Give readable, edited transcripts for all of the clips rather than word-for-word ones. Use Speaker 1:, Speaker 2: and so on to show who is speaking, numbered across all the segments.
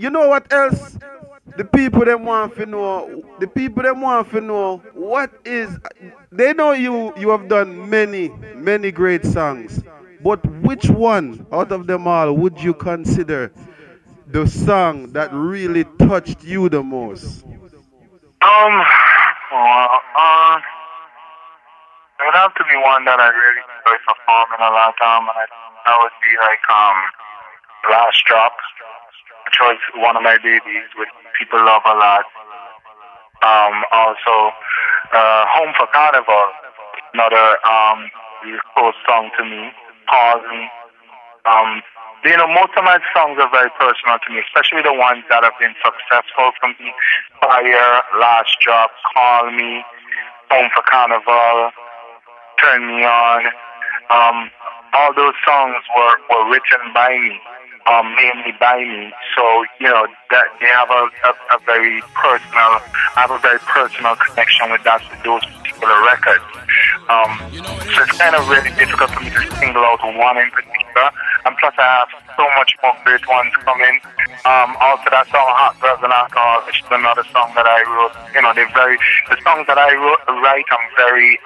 Speaker 1: you know what else? The people them want to know. The people them want to know what is. They know you have done many great songs, but which one out of them all would you consider the song that really touched you the most?
Speaker 2: Well, it would have to be one that I really enjoy performing a lot. That would be like Last Drop, which was one of my babies, which people love a lot. Also, Home for Carnival, another really close song to me. Pause Me. Um, Most of my songs are very personal to me, especially the ones that have been successful for me. Fire, Last Drop, Call Me, Home for Carnival, Turn Me On. Um, all those songs were written by me, mainly by me. So, that they have a very personal, I have a very personal connection with those particular records. So it's kind of really difficult for me to single out one in particular. And plus I have so much more great ones coming. Also that song Hot Girls and Alcohol, which is another song that I wrote. The songs that I write, I'm very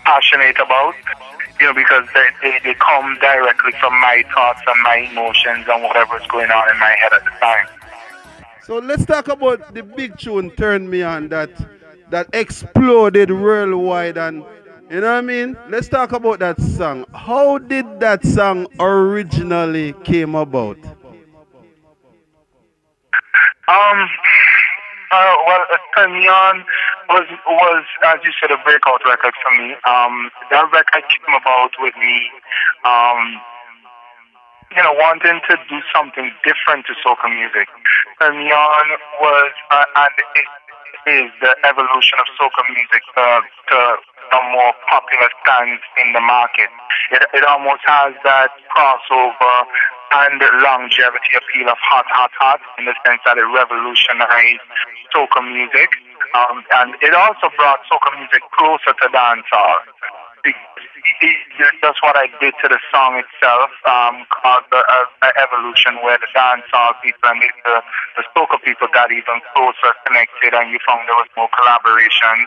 Speaker 2: passionate about, because they come directly from my thoughts and my emotions and whatever's going on in my head at the time.
Speaker 1: So let's talk about the big tune "Turn Me On" that exploded worldwide, and you know what I mean. Let's talk about that song. How did that song originally came about?
Speaker 2: Um, Turn Me On was, as you said, a breakout record for me. That record came about with me, wanting to do something different to soca music. Turn Me On was, and it is the evolution of soca music to a more popular stance in the market. It almost has that crossover and longevity appeal of hot, hot, hot, in the sense that it revolutionized soca music. And it also brought soca music closer to dancehall. That's what I did to the song itself, caused an evolution where the dancehall people and the soca people got even closer connected, and you found there was more collaboration.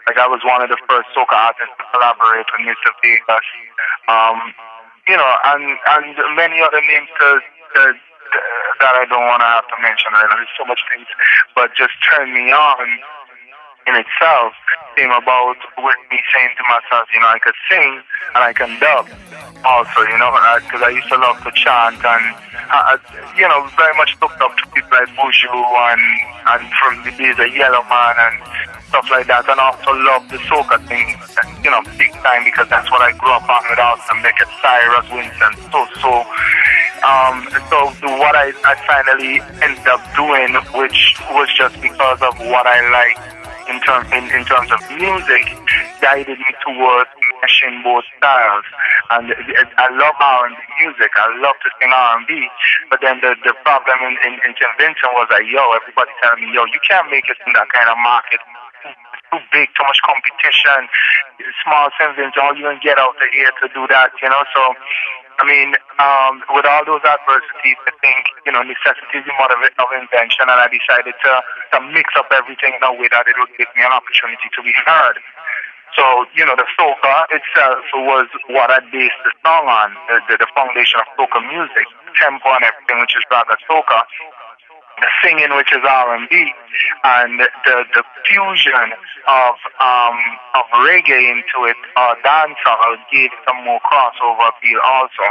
Speaker 2: Like I was one of the first soca artists to collaborate with Mr. Vegas. And many other names that I don't want to have to mention right now. There's so much things, but just Turn Me On in itself came about with me saying to myself, I could sing and I can dub also, because I used to love to chant and, very much looked up to people like Buju and from the days of Yellow Man and stuff like that, and also love the soca thing, big time, because that's what I grew up on with Austin Beckett, Cyrus, Winston, so what I finally ended up doing, which was just because of what I like in terms of music, guided me towards meshing both styles. And I love R&B music. I love to sing R&B. But then the problem in convention was that, everybody telling me, you can't make it in that kind of market. It's too big, too much competition. Small convention, all you can get out of here to do that, So, with all those adversities, I think, necessity is the mother of invention, and I decided to mix up everything in a way that it would give me an opportunity to be heard. So, the soca itself was what I based the song on, the foundation of soca music, tempo and everything, which is rather soca. The singing, which is R&B, and the fusion of reggae into it, dancehall, gave some more crossover appeal also,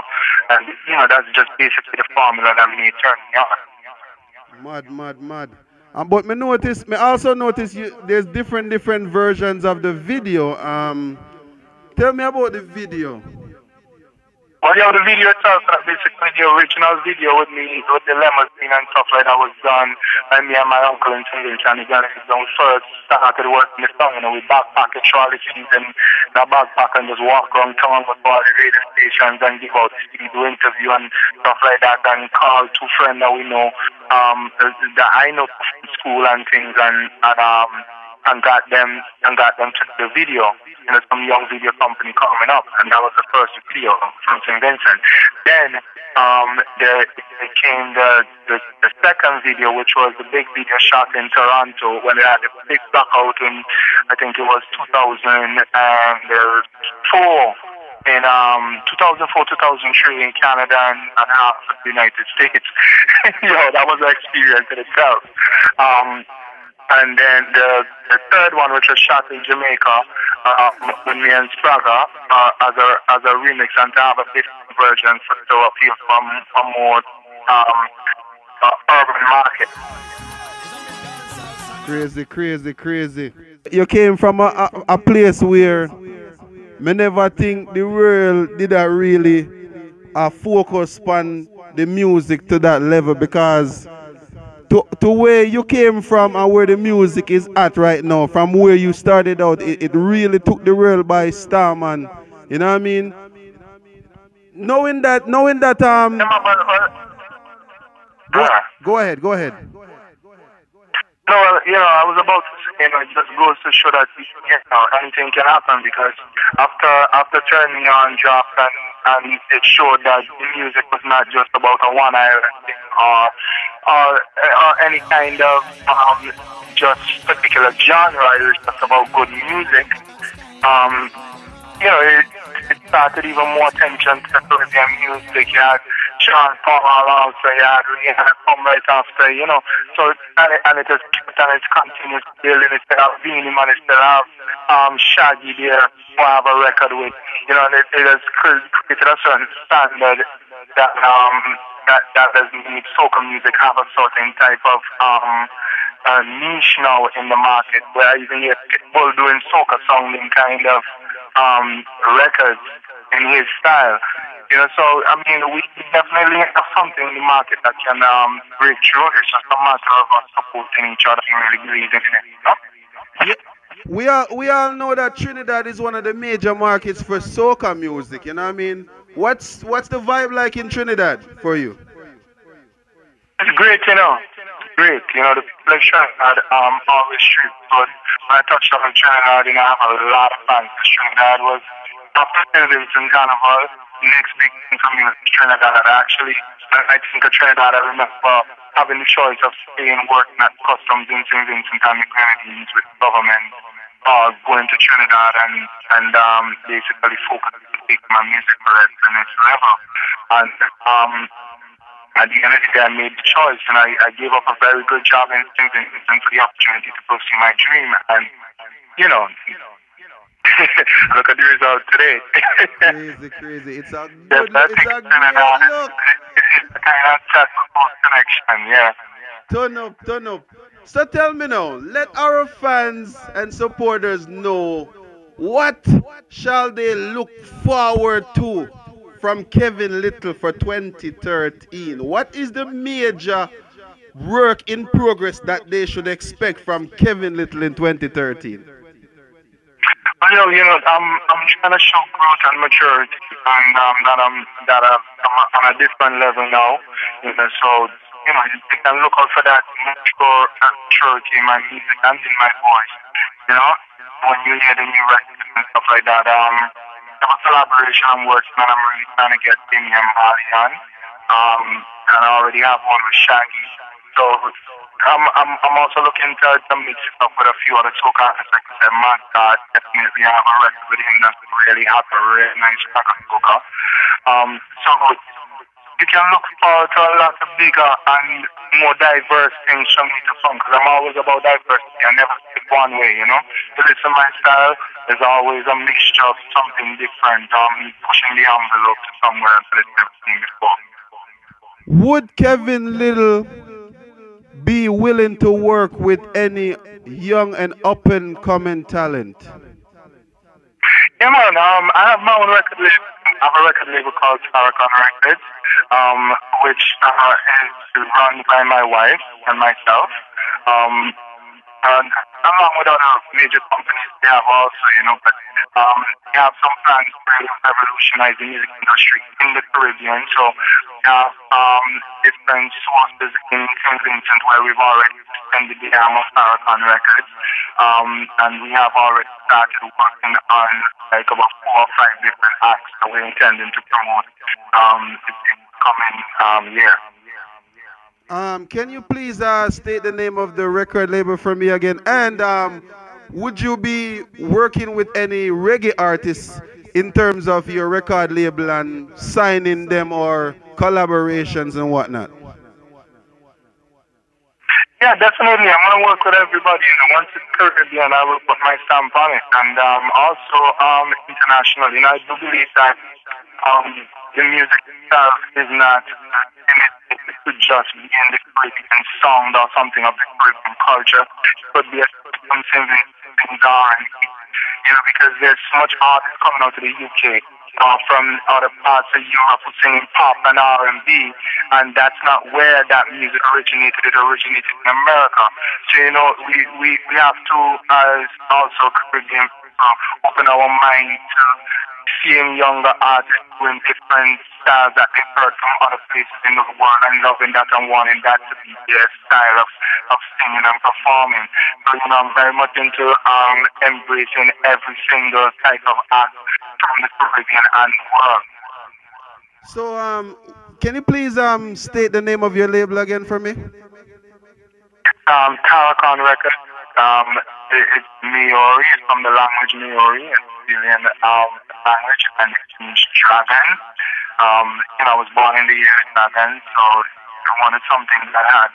Speaker 2: and that's just basically the formula that made Turn Me
Speaker 1: Mad,
Speaker 2: On.
Speaker 1: mad, mad. But me also notice there's different versions of the video. Tell me about the video.
Speaker 2: Well, the video itself, basically the original video with me, with the limousine and stuff like that was done by me and my uncle in Tunisian. And when we first started working the song, we backpack at Charlie Keys and the backpack and just walk around town with all the radio stations and give out do interview and stuff like that, and call two friends that we know, that I know from school and things, and and got them to the video. Some young video company coming up, and that was the first video from St. Vincent. Then there came the second video, which was the big video shot in Toronto when they had a big blackout in, I think it was 2004. In 2004, 2003 in Canada and half of the United States. That was an experience in itself. And then the third one, which was shot in Jamaica, with me and Spraga, as a remix, and to have a different version to appeal from a more urban market.
Speaker 1: Crazy. You came from a place where me never think the world did really focus on the music to that level, because to where you came from and where the music is at right now, from where you started out, it really took the world by storm, man. You know what I mean? Knowing that Go ahead.
Speaker 2: No, I was about to say, it just goes to show that anything can happen, because after turning on Drop, and it showed that the music was not just about a one island thing or any kind of just particular genre. It was just about good music. It started even more attention to the Caribbean music. You had Sean Paul also, you had Rihanna come right after, So and it has kept and it's continuous building. It still have Beanie Man, it still have Shaggy there who I have a record with. And it has created a certain standard that does make soca music have a certain type of niche now in the market, where even you get people doing soca sounding kind of records in his style. So I mean, we definitely have something in the market that can break through. It's just a matter of us supporting each other and really believing in it.
Speaker 1: Yeah. We all know that Trinidad is one of the major markets for soca music. You know what I mean? What's the vibe like in Trinidad for you?
Speaker 2: It's great, Great. The people in Trinidad always treat good. When I touched on Trinidad, I have a lot of fans. Trinidad was after St. Vincent Carnival, next big thing for me was Trinidad. I think of Trinidad, I remember having the choice of staying working at customs in St. Vincent and the Grenadines with the government, going to Trinidad and basically focusing on my music for the next level. And at the end of the day, I made the choice, and I gave up a very good job in St. Vincent for the opportunity to pursue my dream. And look at the result today.
Speaker 1: Crazy. It's a good,
Speaker 2: good look. It's a kind of close connection, yeah.
Speaker 1: Turn up. So tell me now, let our fans and supporters know, what shall they look forward to from Kevin Lyttle for 2013? What is the major work in progress that they should expect from Kevin Lyttle in 2013?
Speaker 2: I'm trying to show growth and maturity, and that I'm on a different level now. So you can look out for that maturity in my music and in my voice. When you hear the new records and stuff like that. I have a collaboration I'm working on. I'm really trying to get Timmy and Molly on. And I already have one with Shaggy. So I'm also looking to mix it up with a few other soca artists. Like I said, Matt God, definitely I have a record with him that's really hot, a really nice track of soca. So you can look forward to a lot of bigger and more diverse things from me to come, because I'm always about diversity. I never stick one way, To listen to my style, there's always a mixture of something different, pushing the envelope to somewhere that it's never seen before.
Speaker 1: Would Kevin Lyttle be willing to work with any young and up-and-coming talent?
Speaker 2: Yeah, man. I have my own record label. I have a record label called Keron Records, which is run by my wife and myself. And along with other major companies, they have also, but we have some plans to really revolutionize the music industry in the Caribbean. So we have different sources in St. Vincent where we've already extended the arm of Farrakhan Records. And we have already started working on like about 4 or 5 different acts that we're intending to promote the coming year.
Speaker 1: Can you please state the name of the record label for me again? And would you be working with any reggae artists in terms of your record label and signing them or collaborations and whatnot?
Speaker 2: Yeah, definitely. I'm going to work with everybody. Once it's Caribbean, I will put my stamp on it. And also international. I do believe that the music itself is not limited to just being the Caribbean sound or something of the Caribbean culture. It could be something things on, because there's so much artists coming out to the UK from other parts of Europe who sing pop and R&B, and that's not where that music originated. It originated in America. So, we have to, as also Caribbean, open our mind to seeing younger artists doing different styles that they've heard from other places in the world and loving that and wanting that to be their style of singing and performing. So, I'm very much into embracing every single type of act from the Caribbean and the world.
Speaker 1: So, can you please state the name of your label again for me?
Speaker 2: Farrakhan Records. It's Maori, it's from the language Maori, it's Syrian language, and it means dragon. I was born in the year dragon, so I wanted something that had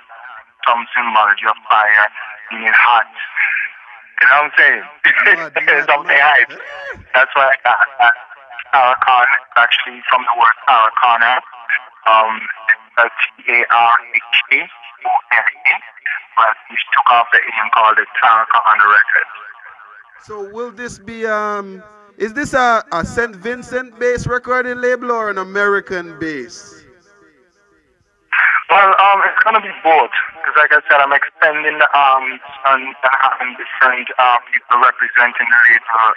Speaker 2: some symbology of fire, meaning hot. You know what I'm saying? Something hype. That's why I got that. Farrakhan, actually from the word Farrakhan. It's T-A-R-A-K-O-N-A. But we took off the A and called it Farrakhan Records.
Speaker 1: So will this be is this a St. Vincent based recording label or an American base?
Speaker 2: Well, it's gonna be both, because like I said, I'm extending the arms and having different people representing the label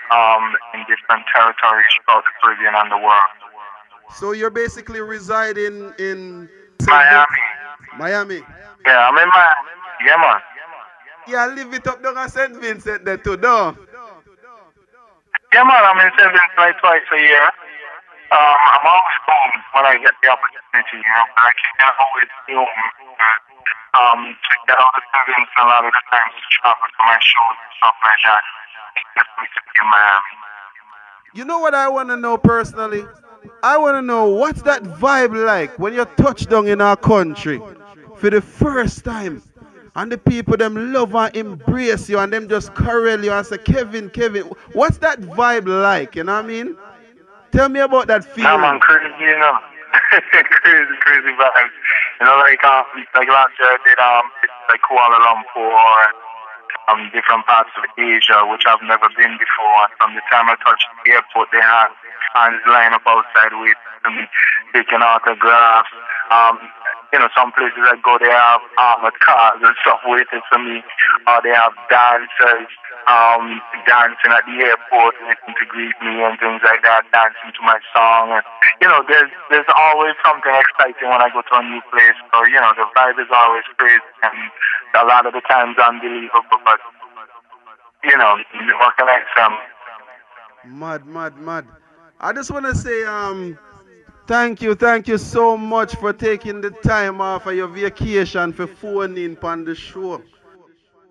Speaker 2: in different territories throughout the Caribbean and the world.
Speaker 1: So you're basically residing in
Speaker 2: Miami. Yeah, I'm in Miami. Yeah, man.
Speaker 1: Yeah, live it up down at St. Vincent there too, no?
Speaker 2: Yeah, man, I'm in St. Vincent like twice a year. I'm always home when I get the opportunity, but I can't always be home. To get out of St. Vincent a lot of the times to travel to my shows and stuff like that. It's me to be in Miami.
Speaker 1: You know what I want to know personally? I want to know what's that vibe like when you touch down in our country for the first time and the people them love and embrace you and them just corral you and say, Kevin, what's that vibe like, you know what I mean? Tell me about that feeling.
Speaker 2: Yeah, man, crazy, crazy vibes. Like last year I did like Kuala Lumpur, different parts of Asia, which I've never been before. From the time I touched the airport, they had hands lined up outside waiting for me, taking autographs. Some places I go, they have armored cars and stuff waiting for me. Or they have dancers dancing at the airport waiting to greet me and things like that, dancing to my song. And, there's always something exciting when I go to a new place. So, the vibe is always crazy and a lot of the times unbelievable. But, what can I say?
Speaker 1: Mad. I just want to say thank you so much for taking the time off of your vacation for phoning on the show.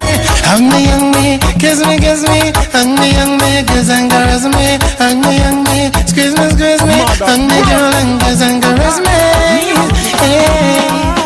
Speaker 3: Hug me, kiss me, hug me, kiss and caress me, hug me, squeeze me, hug me, girl and kiss and caress me. Hey.